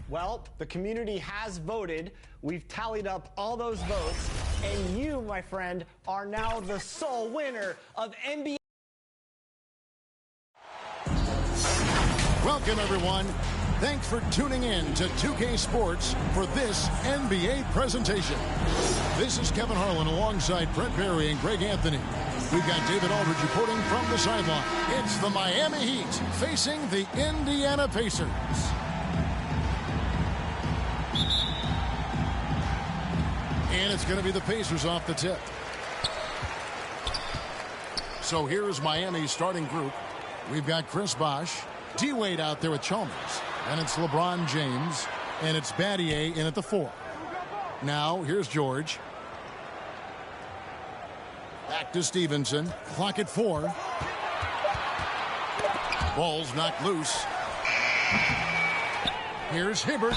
Well, the community has voted. We've tallied up all those votes. And you, my friend, are now the sole winner of NBA. Welcome, everyone. Thanks for tuning in to 2K Sports for this NBA presentation. This is Kevin Harlan alongside Brent Barry and Greg Anthony. We've got David Aldridge reporting from the sideline. It's the Miami Heat facing the Indiana Pacers. And it's going to be the Pacers off the tip. So here's Miami's starting group. We've got Chris Bosh, D-Wade out there with Chalmers. And it's LeBron James. And it's Battier in at the 4. Now, here's George. Back to Stevenson. Clock at 4. Ball's knocked loose. Here's Hibbert.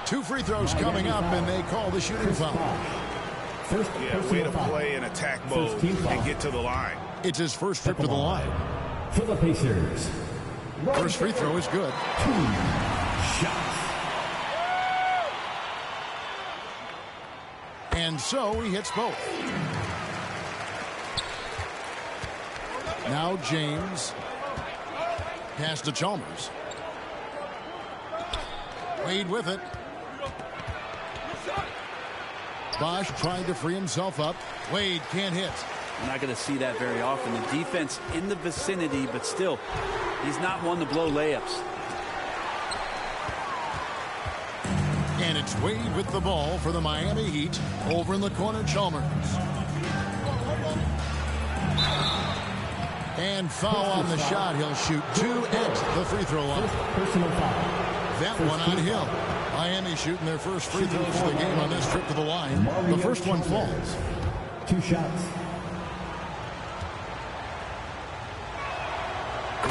2 free throws coming up, and they call the shooting foul. Way to play in attack mode and get to the line. It's his first trip to the line. For the Pacers. First free throw is good. 2 shots. And so he hits both. Now James. Pass to Chalmers. Wade with it. Bosh trying to free himself up. Wade can't hit. We're not going to see that very often. The defense in the vicinity, but still, he's not one to blow layups. And it's Wade with the ball for the Miami Heat. Over in the corner, Chalmers. And foul on the shot. He'll shoot 2 at the free throw line. Personal foul. That one on Hill. Miami shooting their first free throws of the game on this trip to the line. The first one falls. 2 shots.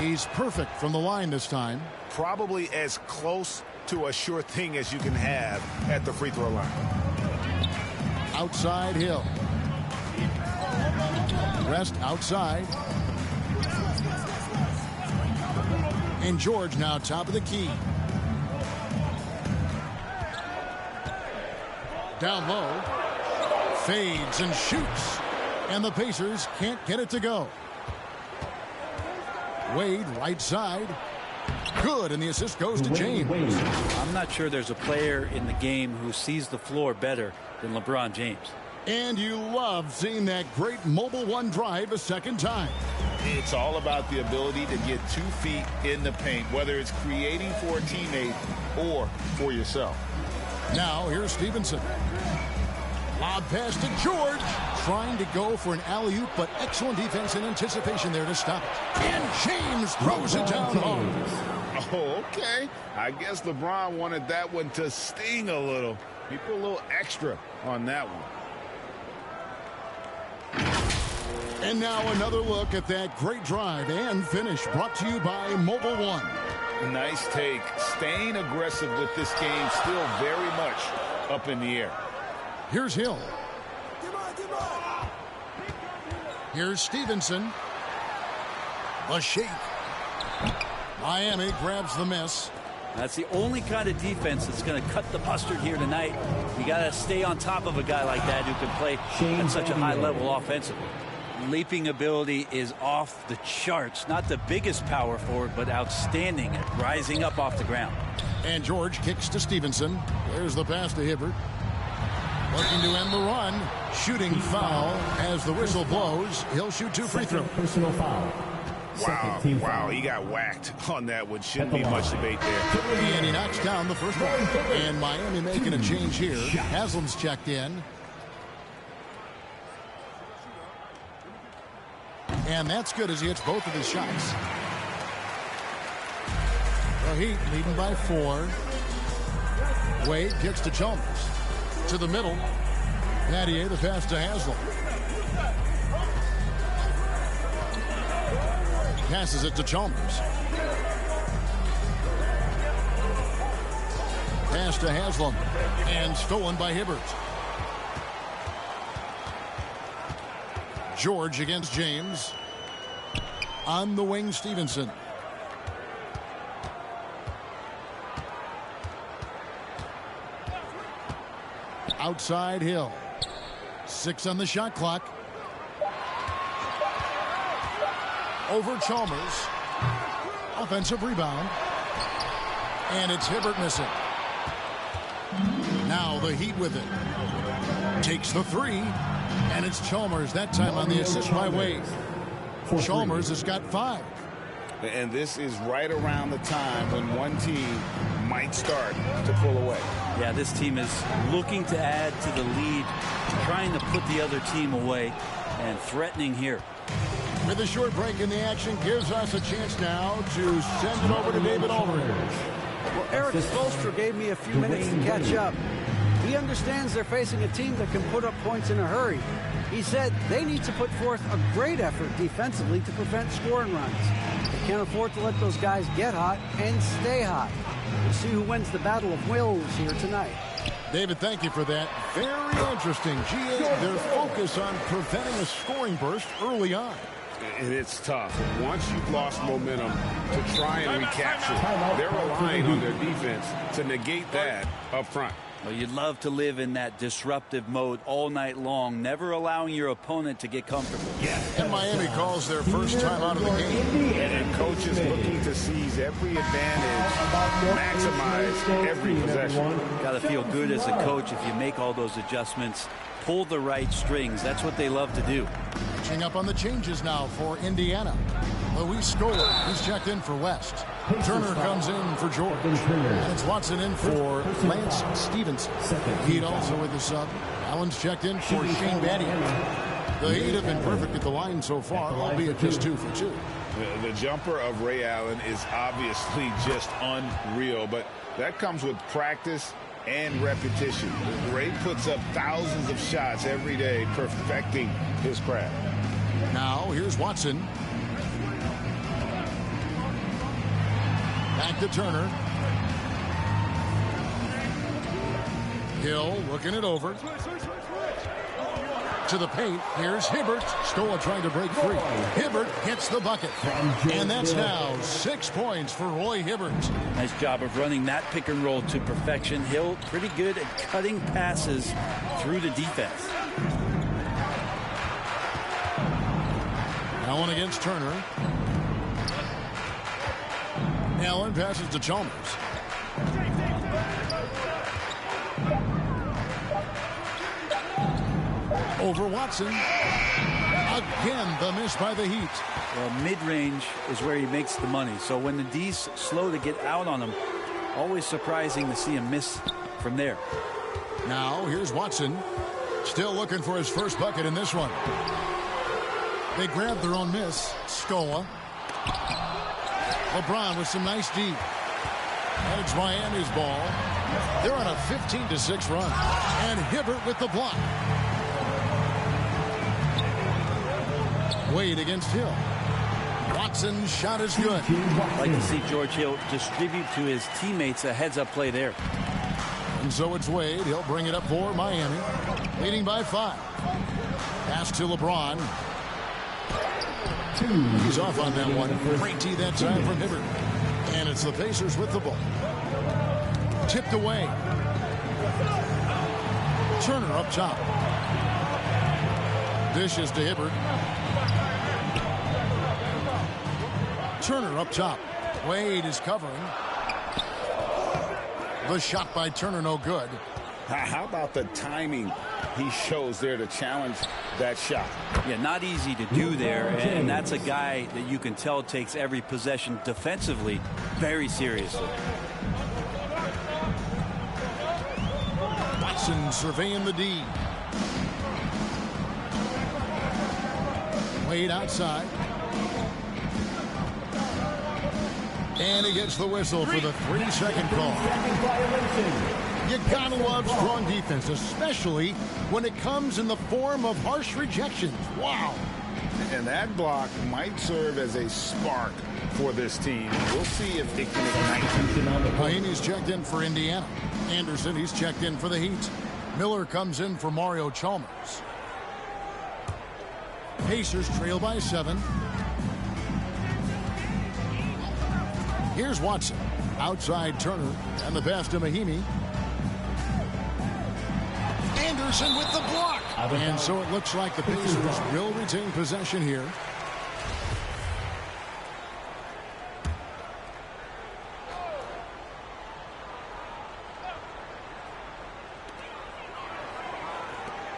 He's perfect from the line this time. Probably as close to a sure thing as you can have at the free throw line. Outside Hill. Rest outside. And George now top of the key. Down low. Fades and shoots. And the Pacers can't get it to go. Wade right side. Good, and the assist goes to James. I'm not sure there's a player in the game who sees the floor better than LeBron James. And you love seeing that great Mobile One drive a second time. It's all about the ability to get 2 feet in the paint, whether it's creating for a teammate or for yourself. Now here's Stevenson. Lob pass to George. Trying to go for an alley-oop, but excellent defense and anticipation there to stop it. And James throws it down hard. Oh, okay. I guess LeBron wanted that one to sting a little. He put a little extra on that one. And now another look at that great drive and finish brought to you by Mobile One. Nice take. Staying aggressive with this game, still very much up in the air. Here's Hill. Here's Stevenson. A shake. Miami grabs the miss. That's the only kind of defense that's going to cut the mustard here tonight. You got to stay on top of a guy like that who can play at such a high level offensively. Leaping ability is off the charts. Not the biggest power forward, but outstanding at rising up off the ground. And George kicks to Stevenson. There's the pass to Hibbert. Looking to end the run. Shooting foul as the whistle blows. He'll shoot 2 free throws. Personal foul. Wow, he got whacked on that one. Shouldn't be much debate there. And he knocks down the first one. And Miami making a change here. Haslam's checked in. And that's good as he hits both of his shots. The Heat leading by 4. Wade kicks to Chalmers. To the middle. Battier, the pass to Haslam. Passes it to Chalmers. Pass to Haslam. And stolen by Hibbert. George against James. On the wing, Stevenson. outside Hill. 6 on the shot clock. Over Chalmers. Offensive rebound. And it's Hibbert missing. Now the Heat with it. Takes the 3. And it's Chalmers that time on the assist by Wade. Chalmers has got 5. And this is right around the time when one team might start to pull away. Yeah, this team is looking to add to the lead, trying to put the other team away, and threatening here. With a short break in the action, gives us a chance now to send it over to David Aldridge. Well, Eric Spoelstra gave me a few minutes to catch up. He understands they're facing a team that can put up points in a hurry. He said they need to put forth a great effort defensively to prevent scoring runs. They can't afford to let those guys get hot and stay hot. We'll see who wins the battle of wills here tonight. David, thank you for that. Very interesting. GA, their focus on preventing a scoring burst early on. And it's tough. Once you've lost momentum, to try and recapture, they're relying on their defense to negate that up front. Well, you'd love to live in that disruptive mode all night long, never allowing your opponent to get comfortable. And Miami calls their first time out of the game. And coaches looking to seize every advantage, maximize every possession. Got to feel good as a coach if you make all those adjustments, pull the right strings. That's what they love to do. Catching up on the changes now for Indiana. Luis Scola, he's checked in for West. Turner comes in for George. And it's Watson in for Lance Stevenson. Heat also with the sub. Allen's checked in for Shane Battier. The Heat have been perfect at the line so far, albeit just 2 for 2. The jumper of Ray Allen is obviously just unreal, but that comes with practice and repetition. Ray puts up thousands of shots every day, perfecting his craft. Now, here's Watson. Back to Turner. Hill looking it over. To the paint. Here's Hibbert. Scola trying to break free. Hibbert gets the bucket. And that's now 6 points for Roy Hibbert. Nice job of running that pick and roll to perfection. Hill pretty good at cutting passes through the defense. Allen against Turner. Allen passes to Chalmers. Over Watson. Again, the miss by the Heat. Well, mid-range is where he makes the money. So when the D's slow to get out on him, always surprising to see him miss from there. Now, here's Watson. Still looking for his first bucket in this one. They grab their own miss. Scola. LeBron with some nice D. And it's Miami's ball. They're on a 15-6 run. And Hibbert with the block. Wade against Hill. Watson's shot is good. I'd like to see George Hill distribute to his teammates a heads-up play there. And so it's Wade. He'll bring it up for Miami. Leading by 5. Pass to LeBron. He's off on that one. Great tee that time from Hibbert. And it's the Pacers with the ball. Tipped away. Turner up top. Dishes to Hibbert. Turner up top. Wade is covering. The shot by Turner no good. How about the timing he shows there to challenge that shot? Yeah, not easy to do there, and that's a guy that you can tell takes every possession defensively very seriously. Watson surveying the D. Wade outside. And he gets the whistle for the 3-second call. You gotta love strong defense, especially when it comes in the form of harsh rejections. Wow. And that block might serve as a spark for this team. We'll see if it can ignite. Miami's checked in for Indiana. Anderson, he's checked in for the Heat. Miller comes in for Mario Chalmers. Pacers trail by 7. Here's Watson. Outside Turner. And the pass to Mahimi. Anderson with the block. And so it looks like the Pacers will retain possession here.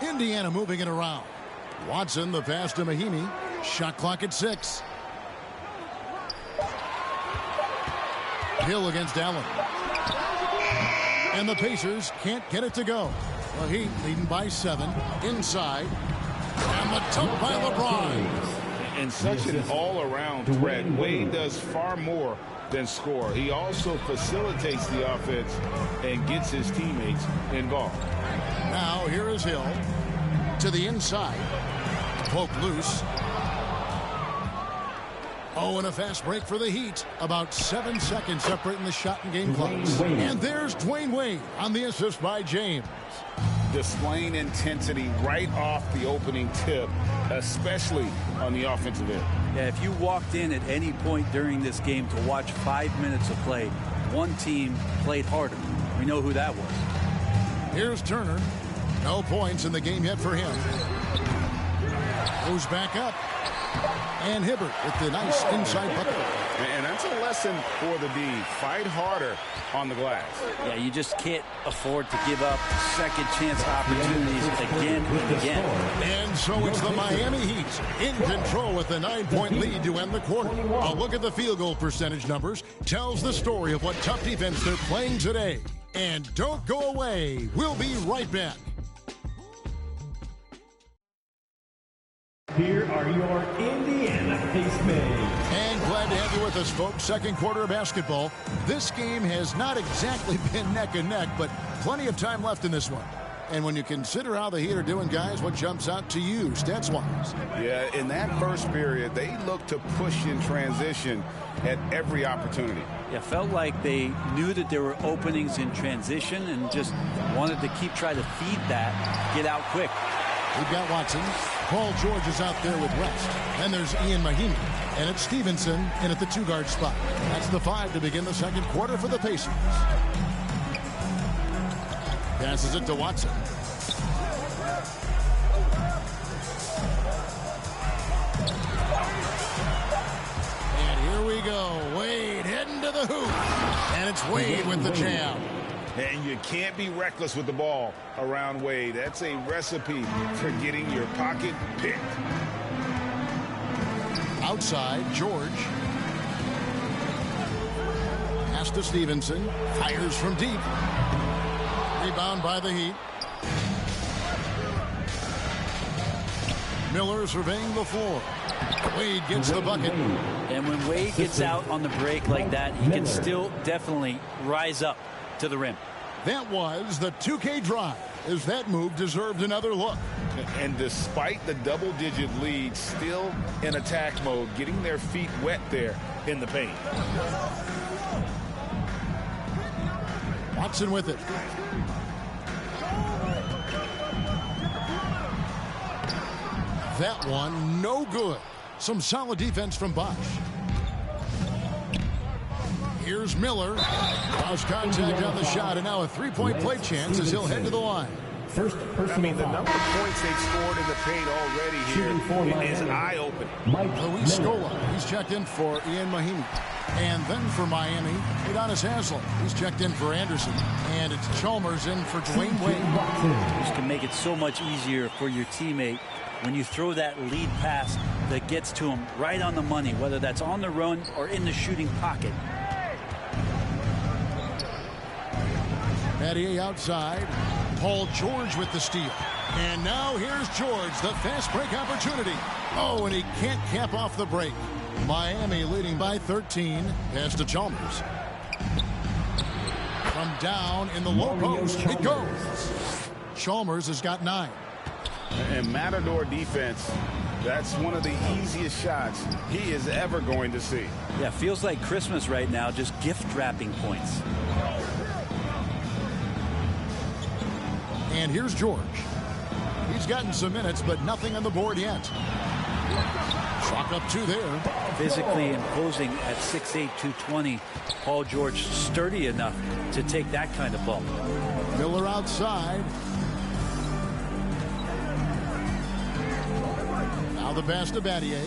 Indiana moving it around. Watson, the pass to Mahinmi. Shot clock at 6. Hill against Allen. And the Pacers can't get it to go. The Heat leading by 7. Inside. And the dunk by LeBron. And such an all-around threat. Wade does far more than score. He also facilitates the offense and gets his teammates involved. Now here is Hill to the inside. Poke loose. Oh, and a fast break for the Heat. About 7 seconds separating the shot and game clocks. And there's Dwayne Wade on the assist by James. Displaying intensity right off the opening tip, especially on the offensive end. Yeah, if you walked in at any point during this game to watch 5 minutes of play, one team played harder. We know who that was. Here's Turner. No points in the game yet for him. Goes back up. And Hibbert with the nice inside bucket. And that's a lesson for the D. Fight harder on the glass. Yeah, you just can't afford to give up second chance opportunities again and again. And so it's the Miami Heat in control with a 9-point lead to end the quarter. A look at the field goal percentage numbers tells the story of what tough defense they're playing today. And don't go away. We'll be right back. Here are your Indiana Pacemen. And glad to have you with us, folks. Second quarter of basketball. This game has not exactly been neck and neck, but plenty of time left in this one. And when you consider how the Heat are doing, guys, what jumps out to you, stats-wise? Yeah, in that first period, they looked to push in transition at every opportunity. Yeah, felt like they knew that there were openings in transition and just wanted to keep trying to feed that, get out quick. We've got Watson. Paul George is out there with rest. Then there's Ian Mahinmi. And it's Stevenson in at the 2-guard spot. That's the 5 to begin the second quarter for the Pacers. Passes it to Watson. And here we go. Wade heading to the hoop. And it's Wade with the jam. And you can't be reckless with the ball around Wade. That's a recipe for getting your pocket picked. Outside, George. Pass to Stevenson. Fires from deep. Rebound by the Heat. Miller surveying the floor. Wade gets the bucket. And when Wade gets out on the break like that, he can still definitely rise up to the rim. That was the 2K drive, as that move deserved another look. And despite the double-digit lead, still in attack mode, getting their feet wet there in the paint. Watson with it. That one, no good. Some solid defense from Bosch. Here's Miller. Lost contact on the shot, and now a 3-point play chance as he'll head to the line. First personal I mean, the foul. number of points they've scored in the paint already here is eye-opening. Luis Scola, he's checked in for Ian Mahinmi. And then for Miami, Udonis Haslem. He's checked in for Anderson. And it's Chalmers in for Dwayne Wade. This can make it so much easier for your teammate when you throw that lead pass that gets to him right on the money, whether that's on the run or in the shooting pocket. Mattier outside. Paul George with the steal. And now here's George, the fast break opportunity. Oh, and he can't cap off the break. Miami leading by 13. Pass to Chalmers. From down in the low post, it goes. Chalmers has got 9. And Matador defense, that's one of the easiest shots he is ever going to see. Yeah, feels like Christmas right now, just gift wrapping points. And here's George. He's gotten some minutes, but nothing on the board yet. Chalk up 2 there. Physically imposing at 6'8", 220. Paul George sturdy enough to take that kind of bump. Miller outside. the pass to Battier.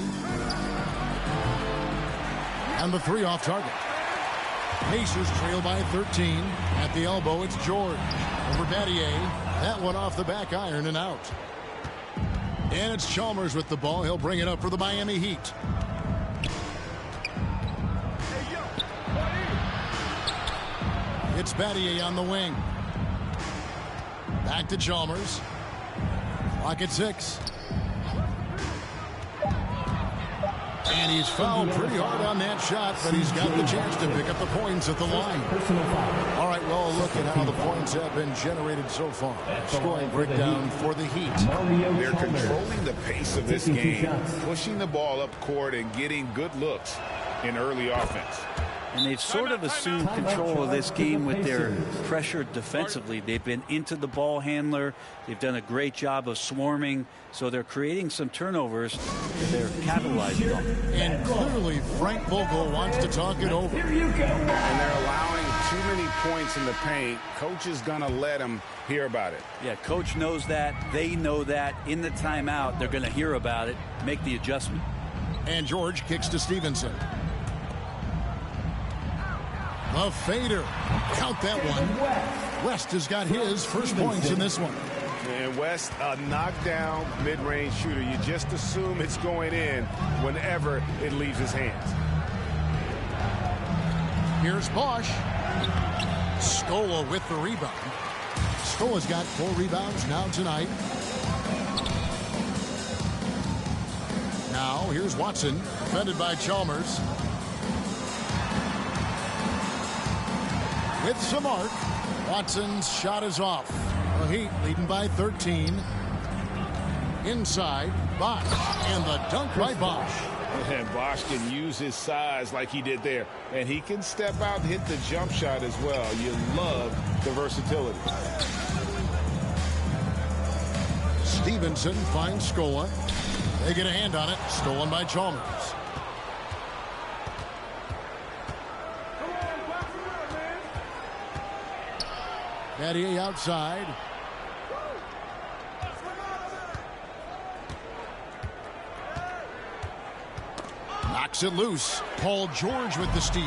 And the 3 off target. Pacers trail by 13. At the elbow, it's George. Over Battier. That one off the back iron and out. And it's Chalmers with the ball. He'll bring it up for the Miami Heat. It's Battier on the wing. Back to Chalmers. Clock at 6. And he's fouled pretty hard on that shot, but he's got the chance to pick up the points at the line. All right, well, look at how the points have been generated so far. Scoring breakdown for the Heat. They're controlling the pace of this game, pushing the ball up court and getting good looks in early offense. And they've sort of assumed control of this game with their pressure defensively. They've been into the ball handler. They've done a great job of swarming. So they're creating some turnovers that they're capitalizing on. And clearly Frank Vogel wants to talk it over. And they're allowing too many points in the paint. Coach is going to let them hear about it. Yeah, coach knows that. They know that. In the timeout, they're going to hear about it, make the adjustment. And George kicks to Stevenson. A fader. Count that one. West has got his first points in this one. And West, a knockdown mid-range shooter. You just assume it's going in whenever it leaves his hands. Here's Bosch. Scola with the rebound. Scola's got 4 rebounds now tonight. Now here's Watson, defended by Chalmers. With some arc, Watson's shot is off. The Heat leading by 13. Inside, Bosch, and the dunk by Bosch. And Bosch can use his size like he did there. And he can step out and hit the jump shot as well. You love the versatility. Stevenson finds Scola. They get a hand on it. Stolen by Chalmers. Battier outside. Knocks it loose. Paul George with the steal.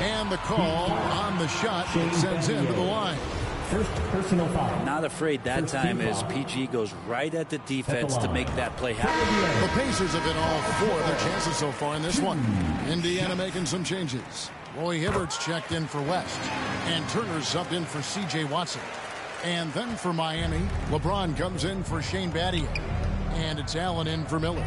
And the call on the shot that sends him to the line. First personal foul. Not afraid that time as PG goes right at the defense to make that play happen. The Pacers have been all 4 of their chances so far in this one. Indiana making some changes. Roy Hibbert's checked in for West. And Turner's subbed in for C.J. Watson. And then for Miami, LeBron comes in for Shane Battier. And it's Allen in for Miller.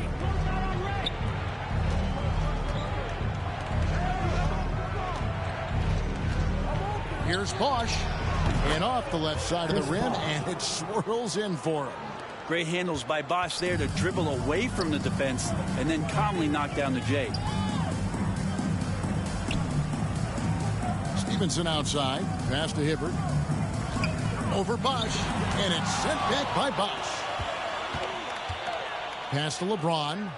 Here's Bosch. And off the left side of the rim, and it swirls in for him. Great handles by Bosch there to dribble away from the defense and then calmly knock down the J. Stevenson outside. Pass to Hibbert. Over Bosch. And it's sent back by Bosch. Pass to LeBron.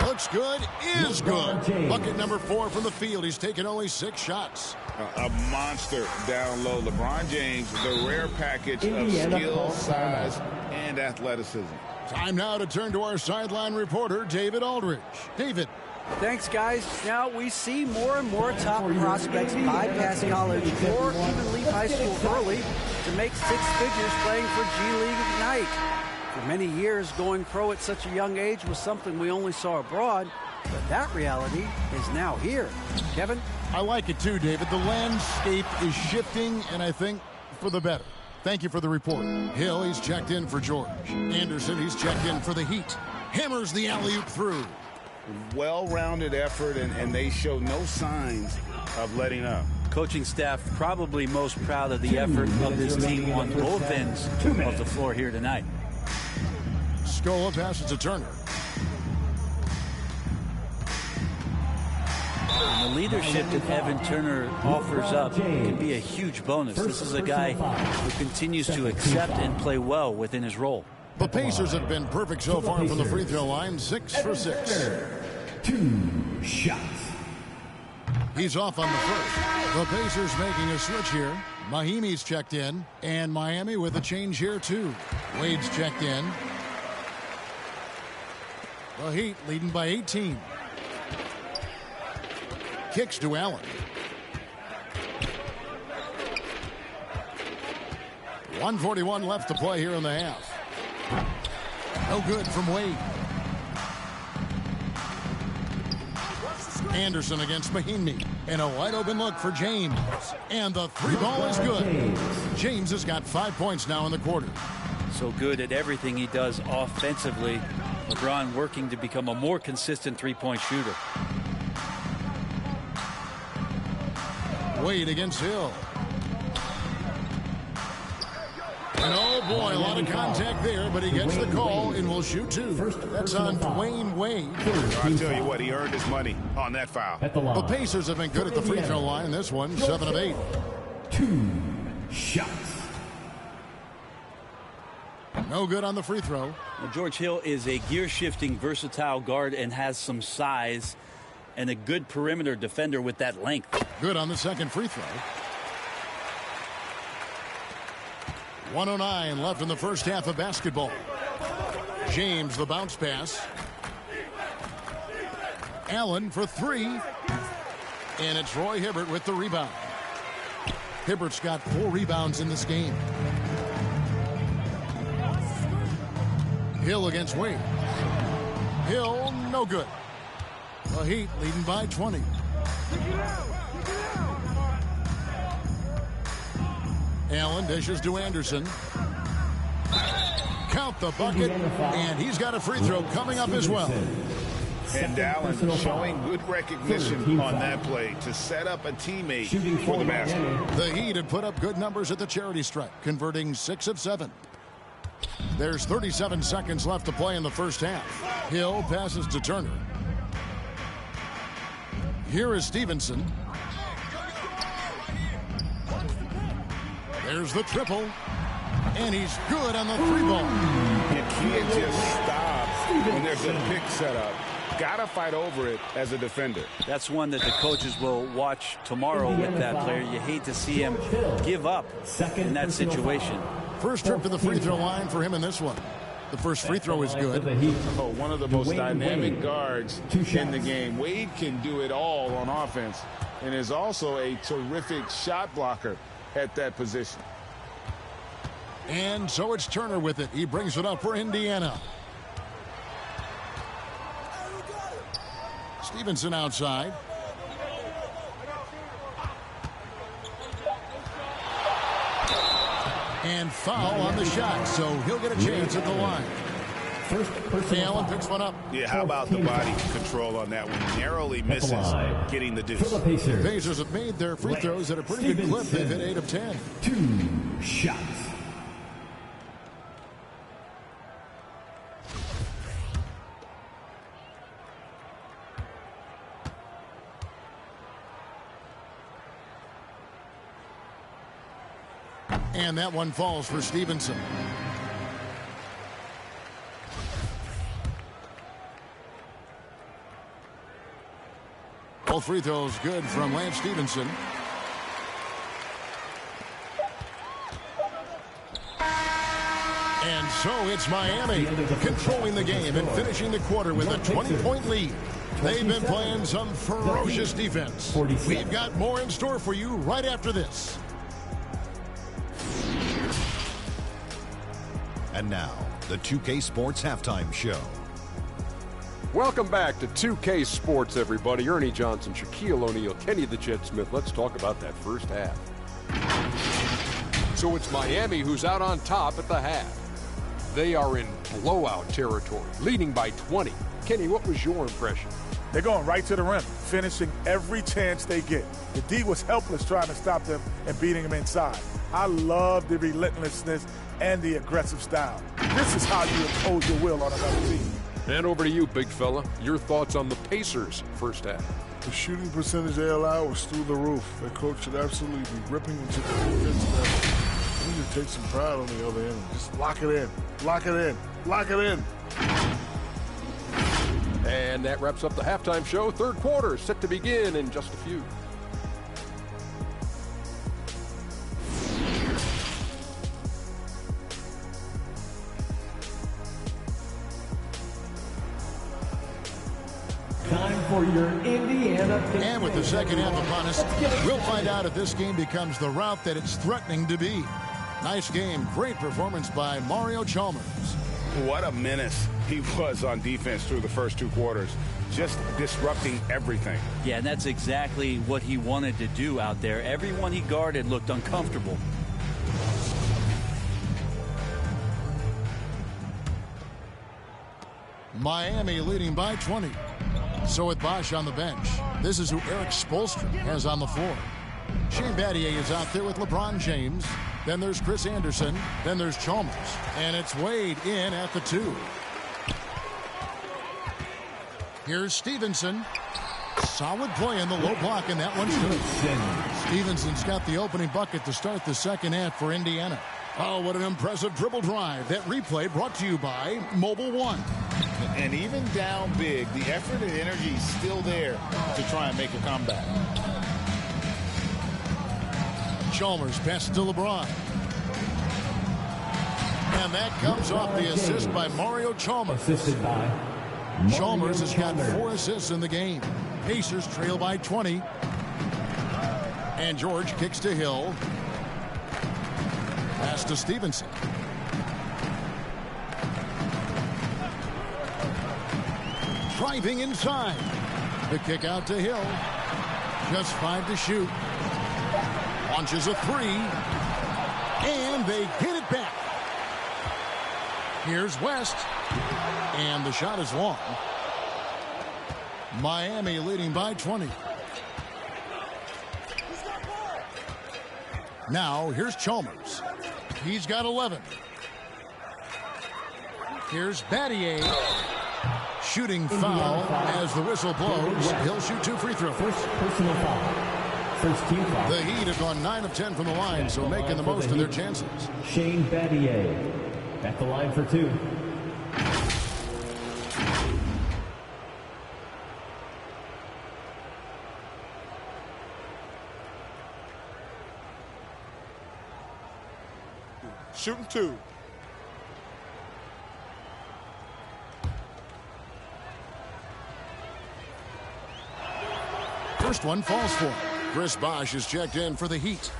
Looks good, is good. Bucket number 4 from the field. He's taken only 6 shots. A monster down low. LeBron James, the rare package of skill, size, and athleticism. Time now to turn to our sideline reporter, David Aldridge. David. Thanks, guys. Now we see more and more top prospects bypass college or even leave high school early to make 6 figures playing for G League Ignite. For many years, going pro at such a young age was something we only saw abroad, but that reality is now here. Kevin? I like it too, David. The landscape is shifting, and I think for the better. Thank you for the report. Hill, he's checked in for George. Anderson, he's checked in for the Heat. Hammers the alley-oop through. Well-rounded effort, and they show no signs of letting up. Coaching staff probably most proud of the effort of this team on both ends of the floor here tonight. Scola passes to Turner. And the leadership that Evan Turner offers up can be a huge bonus. This is a guy who continues to accept and play well within his role. The Pacers have been perfect so far from the free throw line, 6 for 6. 2 shots. He's off on the first. The Pacers making a switch here. Mahimi's checked in, and Miami with a change here too. Wade's checked in. The Heat leading by 18. Kicks to Allen. .141 left to play here in the half. No good from Wade. Anderson against Mahimi. And a wide open look for James. And the three ball is good. James has got 5 points now in the quarter. So good at everything he does offensively. LeBron working to become a more consistent three-point shooter. Wade against Hill. And oh boy, a lot of contact there, but he gets the call and will shoot two. That's on Dwayne Wade. I'll tell you what, he earned his money on that foul. The Pacers have been good at the free throw line. This one, 7 of 8. 2 shots. No good on the free throw. Well, George Hill is a gear-shifting, versatile guard and has some size and a good perimeter defender with that length. Good on the second free throw. 1:09 left in the first half of basketball. James, the bounce pass. Allen for three. And it's Roy Hibbert with the rebound. Hibbert's got 4 rebounds in this game. Hill against Wade. Hill, no good. The Heat leading by 20. Allen dishes to Anderson. Count the bucket, and he's got a free throw coming up as well. And Allen showing good recognition on that play to set up a teammate for the basket. The Heat have put up good numbers at the charity stripe, converting 6 of 7. There's 37 seconds left to play in the first half. Hill passes to Turner. Here is Stevenson. There's the triple. And he's good on the three ball. You can't just stop when there's a pick set up. Gotta fight over it as a defender. That's one that the coaches will watch tomorrow with that player. You hate to see him give up in that situation. First trip to the free throw line for him in this one. The first free throw is good. Oh, one of the most dynamic guards in the game. Wade can do it all on offense and is also a terrific shot blocker at that position. And so it's Turner with it. He brings it up for Indiana. Stevenson outside. And foul on the shot, so he'll get a chance at the line. Allen picks one up. Yeah, how about the body control on that one? Narrowly misses getting the deuce. Pacers have made their free throws at a pretty good clip. They've hit 8 of 10. 2 shots. And that one falls for Stevenson. All free throws good from Lance Stevenson. And so it's Miami controlling the game and finishing the quarter with a 20-point lead. They've been playing some ferocious defense. We've got more in store for you right after this. And now, the 2K Sports Halftime Show. Welcome back to 2K Sports, everybody. Ernie Johnson, Shaquille O'Neal, Kenny the Jet Smith. Let's talk about that first half. So it's Miami who's out on top at the half. They are in blowout territory, leading by 20. Kenny, what was your impression? They're going right to the rim, finishing every chance they get. The D was helpless trying to stop them and beating them inside. I love the relentlessness and the aggressive style. This is how you impose your will on another team. And over to you, big fella. Your thoughts on the Pacers' first half? The shooting percentage they allowed was through the roof. Their coach should absolutely be ripping into the defensive level. We need to take some pride on the other end. Just lock it in. Lock it in. Lock it in. And that wraps up the halftime show. Third quarter set to begin in just a few. Time for your Indiana. And with the second half upon us, we'll find out if this game becomes the route that it's threatening to be. Nice game. Great performance by Mario Chalmers. What a menace he was on defense through the first 2 quarters. Just disrupting everything. Yeah, and that's exactly what he wanted to do out there. Everyone he guarded looked uncomfortable. Miami leading by 20. So with Bosch on the bench, this is who Erik Spoelstra has on the floor. Shane Battier is out there with LeBron James. Then there's Chris Anderson. Then there's Chalmers. And it's Wade in at the 2. Here's Stevenson. Solid play in the low block, and that one's good. Stevenson's got the opening bucket to start the second half for Indiana. Oh, what an impressive dribble drive. That replay brought to you by Mobile One. And even down big, the effort and energy is still there to try and make a comeback. Chalmers passes to LeBron. And that comes off the assist by Mario Chalmers. Assisted by Chalmers has got 4 assists in the game. Pacers trail by 20. And George kicks to Hill. Pass to Stevenson. Driving inside. The kick out to Hill. Just 5 to shoot. Launches a 3. And they get it back. Here's West. And the shot is long. Miami leading by 20. Now here's Chalmers. He's got 11. Here's Battier. Shooting foul as the whistle blows. He'll shoot 2 free throws. First personal foul. First team foul. The Heat have gone 9 of 10 from the line, so making the most of their chances. Shane Battier at the line for 2. Shooting 2. First one falls for him. Chris Bosh is checked in for the Heat.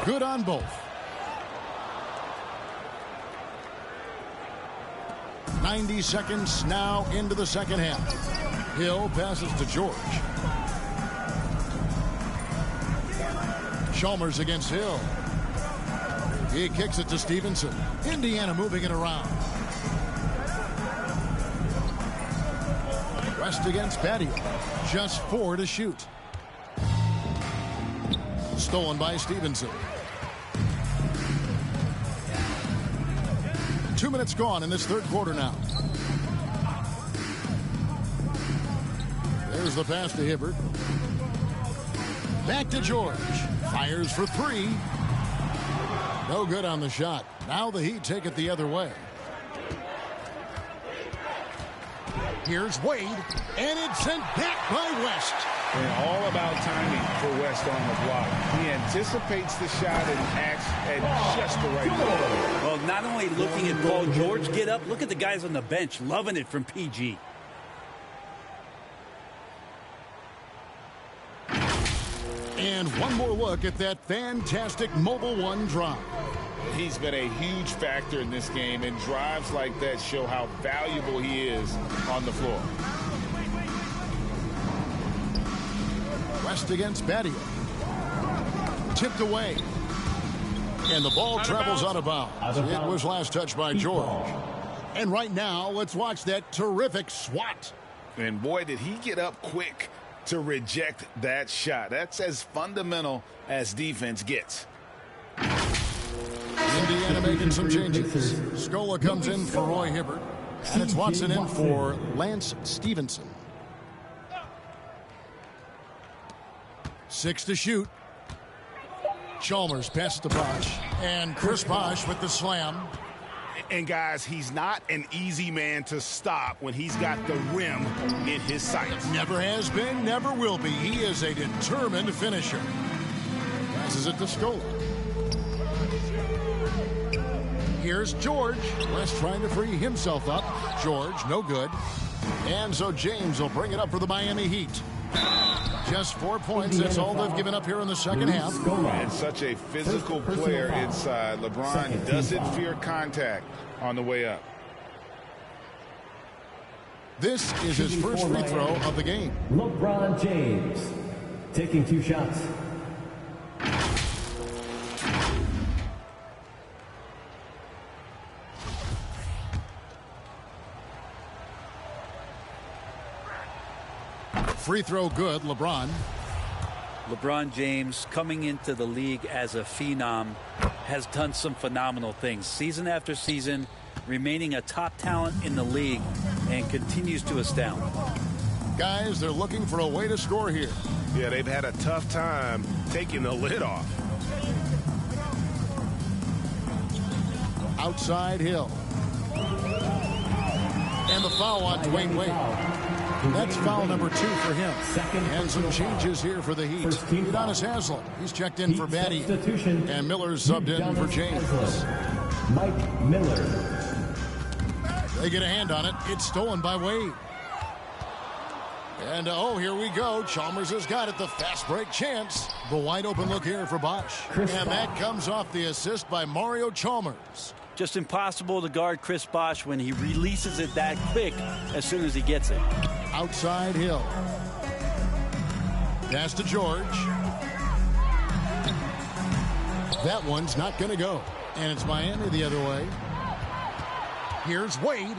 Good on both. 90 seconds now into the second half. Hill passes to George. Chalmers against Hill. He kicks it to Stevenson. Indiana moving it around. West against Battier. Just 4 to shoot. Stolen by Stevenson. 2 minutes gone in this third quarter now. There's the pass to Hibbert. Back to George. Fires for 3. No good on the shot. Now the Heat take it the other way. Here's Wade, and it's sent back by West. And all about timing for West on the block. He anticipates the shot and acts at just the right moment. Well, not only looking at Paul George get up, look at the guys on the bench loving it from PG. And one more look at that fantastic Mobile One drive. He's been a huge factor in this game, and drives like that show how valuable he is on the floor. West against Battier. Tipped away. And the ball travels out of bounds. It was last touched by George. And right now, let's watch that terrific swat. And boy, did he get up quick to reject that shot. That's as fundamental as defense gets. Indiana making some changes. Scola comes in for Roy Hibbert. And it's Watson in for Lance Stevenson. 6 to shoot. Chalmers passes to Bosh. And Chris Bosh with the slam. And guys, he's not an easy man to stop when he's got the rim in his sights. Never has been, never will be. He is a determined finisher. Passes it to Scola. Here's George. West trying to free himself up. George, no good. And so James will bring it up for the Miami Heat. Just 4 points. That's all they've given up here in the second half. And such a physical player inside. LeBron doesn't fear contact on the way up. This is his first free throw of the game. LeBron James taking 2 shots. Free throw good, LeBron. LeBron James, coming into the league as a phenom, has done some phenomenal things. Season after season, remaining a top talent in the league, and continues to astound. Guys, they're looking for a way to score here. Yeah, they've had a tough time taking the lid off. Outside Hill. And the foul on Dwayne Wade. That's foul number 2 for him. And some changes here for the Heat. Udonis Haslem, he's checked in for Batty. And Miller's subbed in for James. Mike Miller. They get a hand on it. It's stolen by Wade. And oh, here we go. Chalmers has got it. The fast break chance. The wide open look here for Bosh. And that comes off the assist by Mario Chalmers. Just impossible to guard Chris Bosh when he releases it that quick as soon as he gets it. Outside Hill. Pass to George. That one's not going to go. And it's Miami the other way. Here's Wade.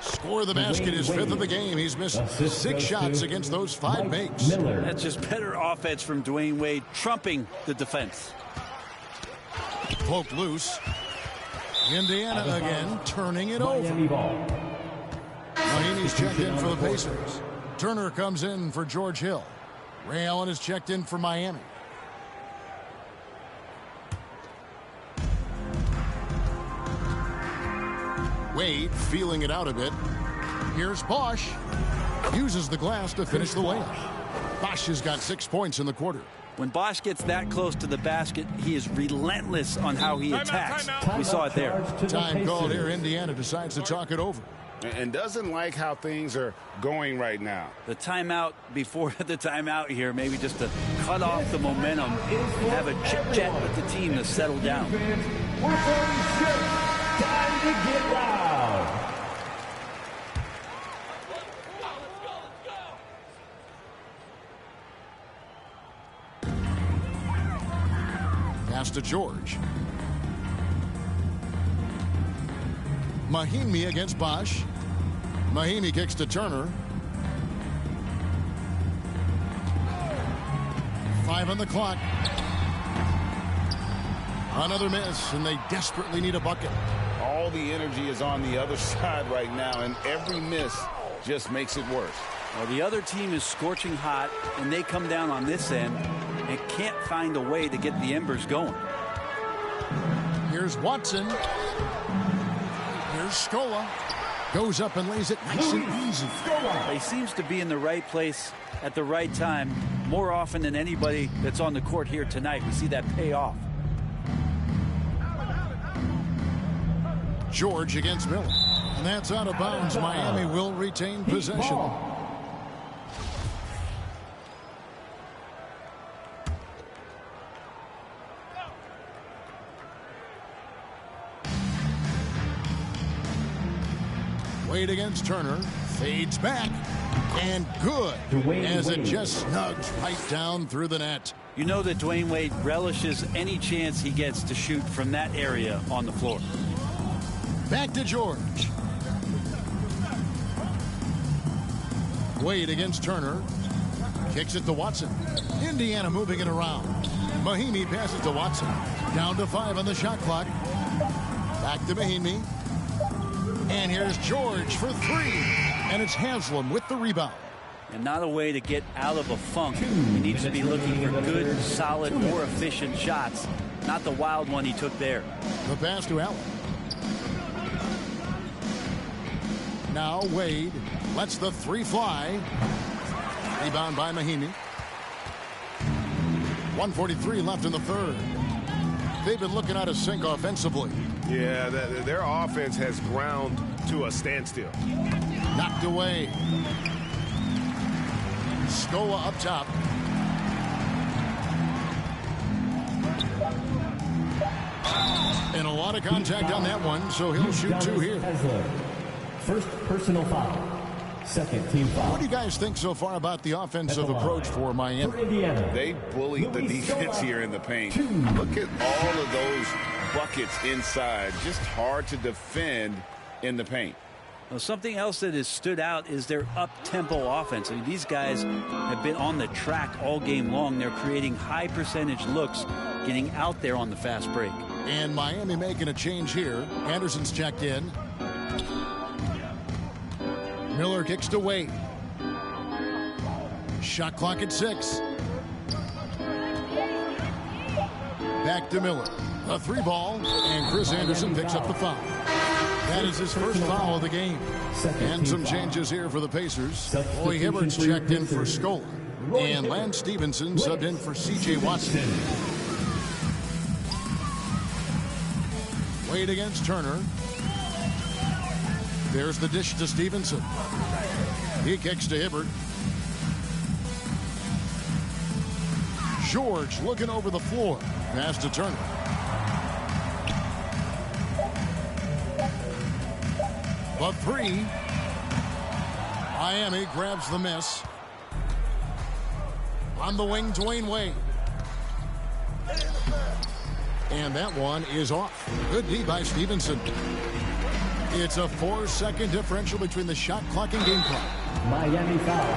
Score the basket, his 5th of the game. He's missed 6 shots against those 5 makes. That's just better offense from Dwayne Wade, trumping the defense. Poked loose. Indiana again, turning it over. Mahinmi's checked in for the Pacers. Turner comes in for George Hill. Ray Allen is checked in for Miami. Wade feeling it out a bit. Here's Bosh. Uses the glass to finish the layup. Bosh has got 6 points in the quarter. When Bosh gets that close to the basket, he is relentless on how he attacks. We saw it there. Time called here. Indiana decides to talk it over. And doesn't like how things are going right now. The timeout before the timeout here, maybe just to cut off the momentum and have a chit-chat with the team to settle down. Time to get loud. Pass to George. Mahinmi against Bosh. Mahinmi kicks to Turner. 5 on the clock. Another miss, and they desperately need a bucket. All the energy is on the other side right now, and every miss just makes it worse. Well, the other team is scorching hot, and they come down on this end and can't find a way to get the embers going. Here's Watson. Here's Scola. Goes up and lays it nice and easy. He seems to be in the right place at the right time more often than anybody that's on the court here tonight. We see that pay off. George against Miller. And that's out of bounds. Miami will retain possession. Wade against Turner. Fades back. And good. As it just snugs right down through the net. You know that Dwayne Wade relishes any chance he gets to shoot from that area on the floor. Back to George. Wade against Turner. Kicks it to Watson. Indiana moving it around. Mahinmi passes to Watson. Down to 5 on the shot clock. Back to Mahinmi. And here's George for 3. And it's Haslam with the rebound. And not a way to get out of a funk. He needs to be looking for good, solid, more efficient shots. Not the wild one he took there. The pass to Allen. Now Wade lets the 3 fly. Rebound by Mahinmi. 1:43 left in the third. They've been looking out of sync offensively. Yeah, their offense has ground to a standstill. Knocked away. Scola up top. And a lot of contact on that one, so he'll shoot 2 here. First personal foul. Second team foul. What do you guys think so far about the offensive approach for Miami? They bullied the defense here in the paint. Look at all of those buckets inside. Just hard to defend in the paint. Well, something else that has stood out is their up-tempo offense. I mean, these guys have been on the track all game long. They're creating high percentage looks, getting out there on the fast break. And Miami making a change here. Anderson's checked in. Miller kicks to Wade. Shot clock at 6. Back to Miller. A 3 ball, and Chris Anderson picks up the foul. That is his first foul of the game. And some changes here for the Pacers. Roy Hibbert's checked in for Scola. And Lance Stevenson subbed in for C.J. Watson. Wade against Turner. There's the dish to Stevenson. He kicks to Hibbert. George looking over the floor. Pass to Turner. The 3. Miami grabs the miss. On the wing, Dwayne Wade. And that one is off. Good D by Stevenson. It's a 4-second differential between the shot clock and game clock. Miami foul.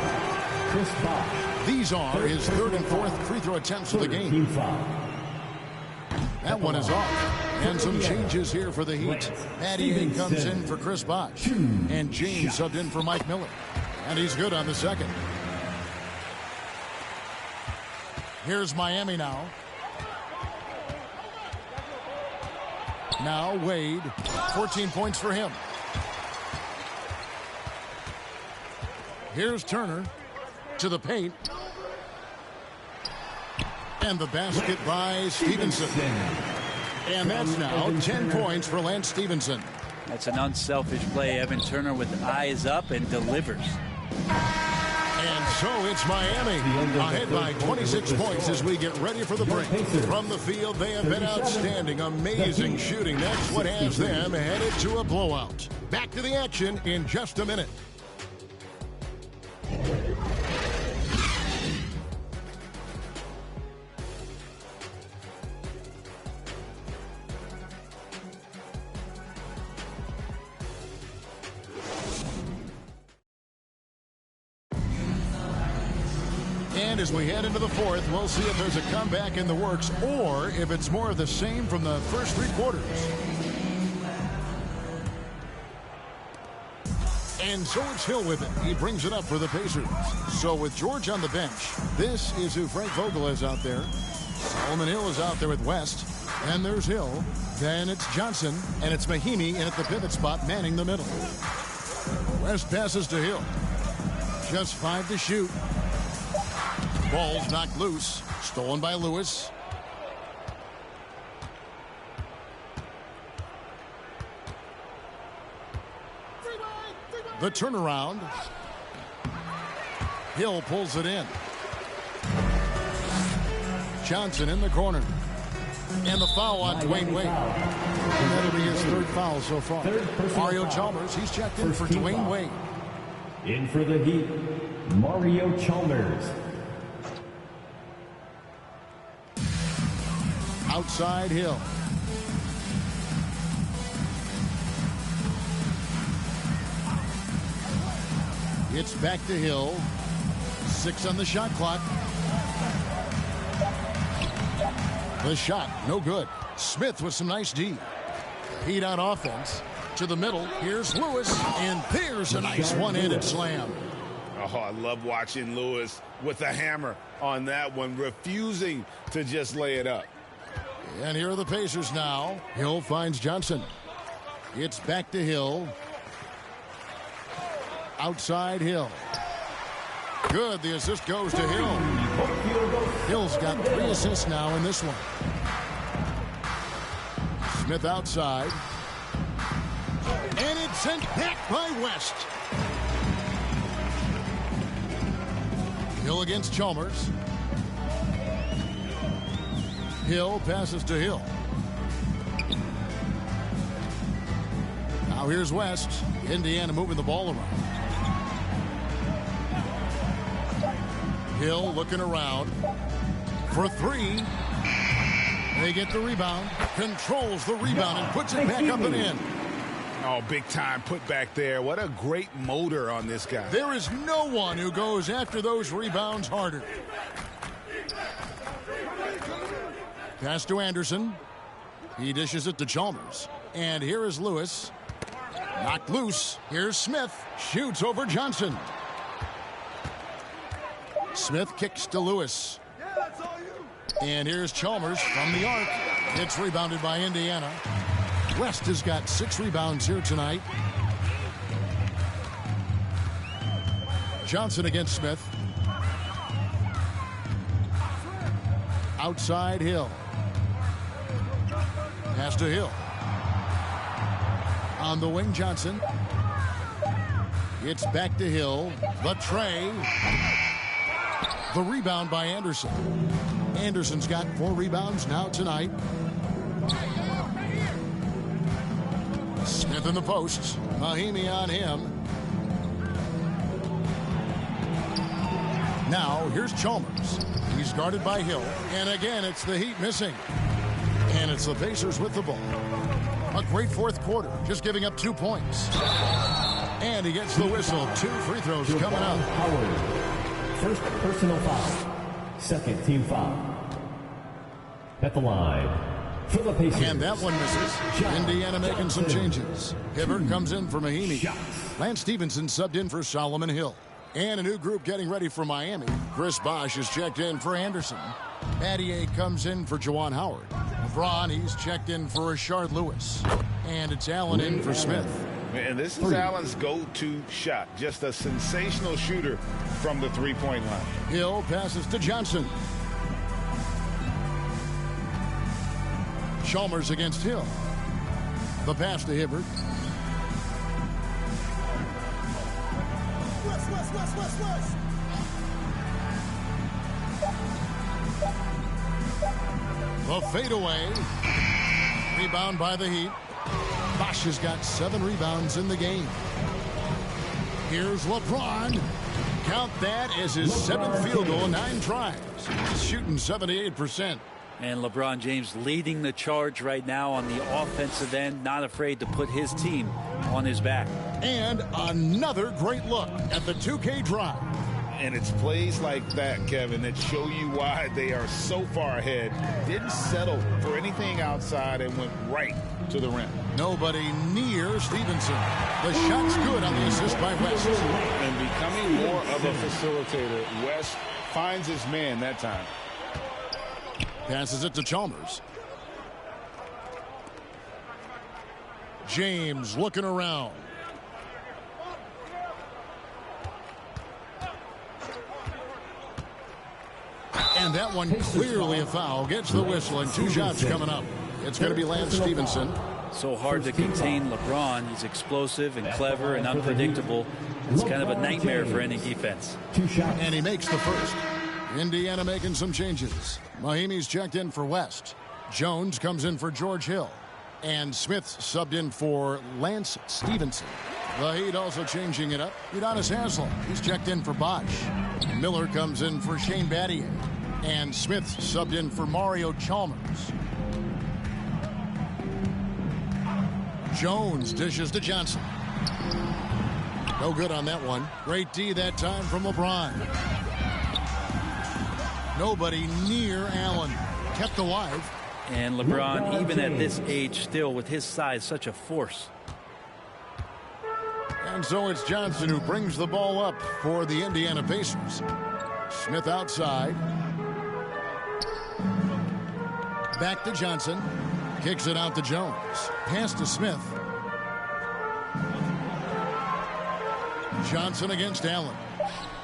Chris Bosh. These are his 3rd and 4th free throw attempts of the game. That one is off. And some changes here for the Heat. Matty comes in for Chris Bosh. And James subbed in for Mike Miller. And he's good on the second. Here's Miami now. Now Wade. 14 points for him. Here's Turner to the paint. And the basket by Stevenson. And that's now 10 points for Lance Stevenson. That's an unselfish play. Evan Turner with eyes up and delivers. And so it's Miami ahead by 26 points as we get ready for the break. From the field, they have been outstanding. Amazing shooting. That's what has them headed to a blowout. Back to the action in just a minute. And as we head into the 4th, we'll see if there's a comeback in the works or if it's more of the same from the first 3 quarters. And so it's Hill with it. He brings it up for the Pacers. So with George on the bench, this is who Frank Vogel is out there. Solomon Hill is out there with West. And there's Hill. Then it's Johnson. And it's Mahinmi in at the pivot spot, manning the middle. West passes to Hill. Just 5 to shoot. Ball's knocked loose. Stolen by Lewis. The turnaround. Hill pulls it in. Johnson in the corner. And the foul on Dwayne Wade. And that'll be his 3rd foul so far. Mario Chalmers, he's checked in for Dwayne Wade. In for the Heat, Mario Chalmers. Outside Hill. It's back to Hill. 6 on the shot clock. The shot, no good. Smith with some nice D. Heat on offense. To the middle. Here's Lewis. And there's a nice one-handed slam. Oh, I love watching Lewis with the hammer on that one, refusing to just lay it up. And here are the Pacers now. Hill finds Johnson. It's back to Hill. Outside Hill. Good. The assist goes to Hill. Hill's got 3 assists now in this one. Smith outside. And it's sent back by West. Hill against Chalmers. Hill passes to Hill. Now here's West. Indiana moving the ball around. Hill looking around for 3. They get the rebound. Controls the rebound and puts it back up and in. Oh, big time put back there. What a great motor on this guy. There is no one who goes after those rebounds harder. Pass to Anderson. He dishes it to Chalmers. And here is Lewis. Knocked loose. Here's Smith. Shoots over Johnson. Smith kicks to Lewis. And here's Chalmers from the arc. It's rebounded by Indiana. West has got 6 rebounds here tonight. Johnson against Smith. Outside Hill. Pass to Hill. On the wing, Johnson. It's back to Hill. The tray. The rebound by Anderson. Anderson's got 4 rebounds now tonight. Smith in the posts. Mahinmi on him. Now, here's Chalmers. He's guarded by Hill. And again, it's the Heat missing. And it's the Pacers with the ball. A great fourth quarter, just giving up 2 points. And he gets the whistle. 2 free throws coming up. Howard. First personal foul. Second team foul. At the line. For the Pacers. And that one misses. Indiana making some changes. Hibbert comes in for Mahinmi. Lance Stevenson subbed in for Solomon Hill. And a new group getting ready for Miami. Chris Bosh is checked in for Anderson. Battier comes in for Juwan Howard. LeBron, he's checked in for Rashard Lewis. And it's Allen in for Smith. And this is Allen's go-to shot. Just a sensational shooter from the three-point line. Hill passes to Johnson. Chalmers against Hill. The pass to Hibbert. West. The fadeaway. Rebound by the Heat. Bosh has got 7 rebounds in the game. Here's LeBron. Count that as his 7th field goal in 9 tries. He's shooting 78%. And LeBron James leading the charge right now on the offensive end, not afraid to put his team on his back. And another great look at the 2K drive. And it's plays like that, Kevin, that show you why they are so far ahead. Didn't settle for anything outside and went right to the rim. Nobody near Stevenson. The shot's good on the assist by West. And becoming more of a facilitator, West finds his man that time. Passes it to Chalmers. James looking around. And that one clearly a foul. Gets the whistle and 2 shots coming up. It's going to be Lance Stevenson. So hard to contain LeBron. He's explosive and clever and unpredictable. It's kind of a nightmare for any defense. And he makes the first. Indiana making some changes. Mahinmi's checked in for West. Jones comes in for George Hill. And Smith subbed in for Lance Stevenson. The Heat also changing it up. Udonis Haslem, he's checked in for Bosh. Miller comes in for Shane Battier. And Smith subbed in for Mario Chalmers. Jones dishes to Johnson. No good on that one. Great D that time from LeBron. Nobody near Allen. Kept alive. And LeBron, even at this age, still with his size, such a force. And so it's Johnson who brings the ball up for the Indiana Pacers. Smith outside. Back to Johnson. Kicks it out to Jones. Pass to Smith. Johnson against Allen.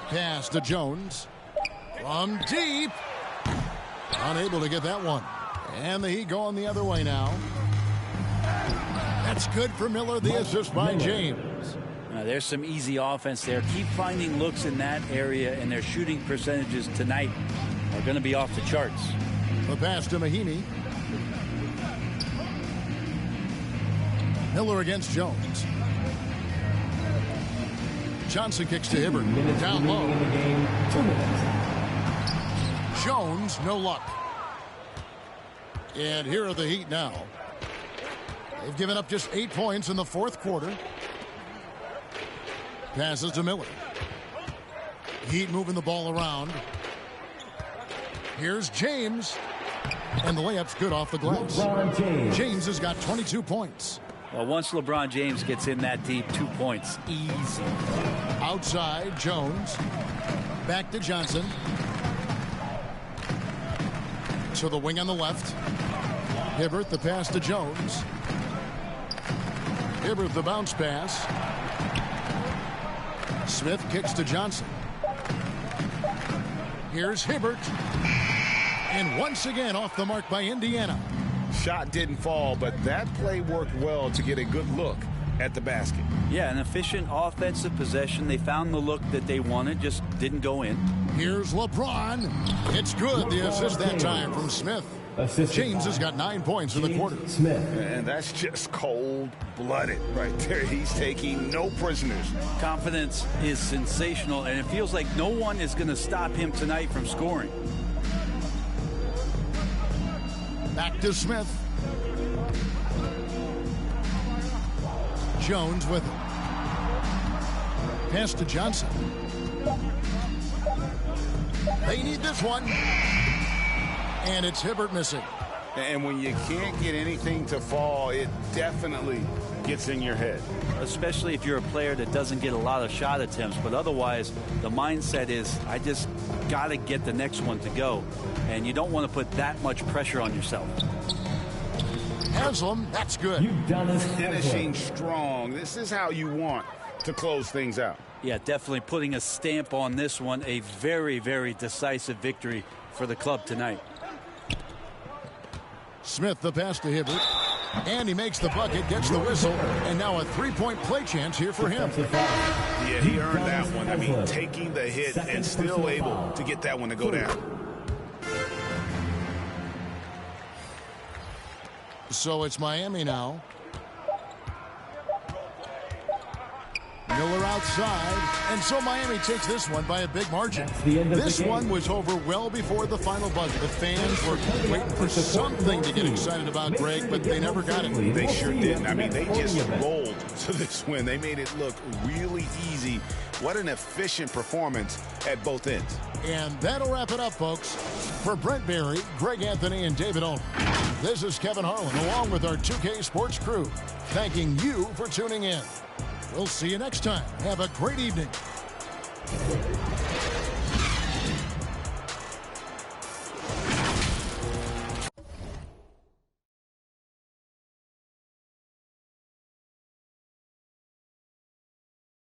Pass to Jones. From deep. Unable to get that one. And the Heat going the other way now. That's good for Miller. The assist by James. There's some easy offense there. Keep finding looks in that area, and their shooting percentages tonight are going to be off the charts. The pass to Mahinmi. Miller against Jones. Johnson kicks to Hibbert. Down low. 2 minutes. Jones, no luck. And here are the Heat now. They've given up just 8 points in the fourth quarter. Passes to Miller. Heat moving the ball around. Here's James. And the layup's good off the glass. James has got 22 points. Well, once LeBron James gets in that deep, 2 points, easy. Outside, Jones. Back to Johnson. To the wing on the left. Hibbert, the pass to Jones. Hibbert, the bounce pass. Smith kicks to Johnson. Here's Hibbert. And once again off the mark by Indiana. Shot didn't fall, but that play worked well to get a good look at the basket. Yeah, an efficient offensive possession. They found the look that they wanted, just didn't go in. Here's LeBron. It's good. The assist that time from Smith. James has got 9 points in the quarter. And that's just cold-blooded right there. He's taking no prisoners. Confidence is sensational, and it feels like no one is going to stop him tonight from scoring. Back to Smith. Jones with it. Pass to Johnson. They need this one. And it's Hibbert missing. And when you can't get anything to fall, it definitely gets in your head. Especially if you're a player that doesn't get a lot of shot attempts. But otherwise, the mindset is, I just got to get the next one to go. And you don't want to put that much pressure on yourself. Haslam, that's good. Finishing strong. This is how you want to close things out. Yeah, definitely putting a stamp on this one. A very, very decisive victory for the club tonight. Smith, the pass to Hibbert. And he makes the bucket, gets the whistle, and now a three-point play chance here for him. Yeah, he earned that one. I mean, taking the hit and still able to get that one to go down. So it's Miami now. Miller outside, and so Miami takes this one by a big margin. This one was over well before the final buzzer. The fans were waiting for something to get excited about, Greg, but they never got it. They sure didn't. I mean, they just rolled to this win. They made it look really easy. What an efficient performance at both ends. And that'll wrap it up, folks. For Brent Barry, Greg Anthony, and David Olney, this is Kevin Harlan, along with our 2K Sports crew, thanking you for tuning in. We'll see you next time. Have a great evening.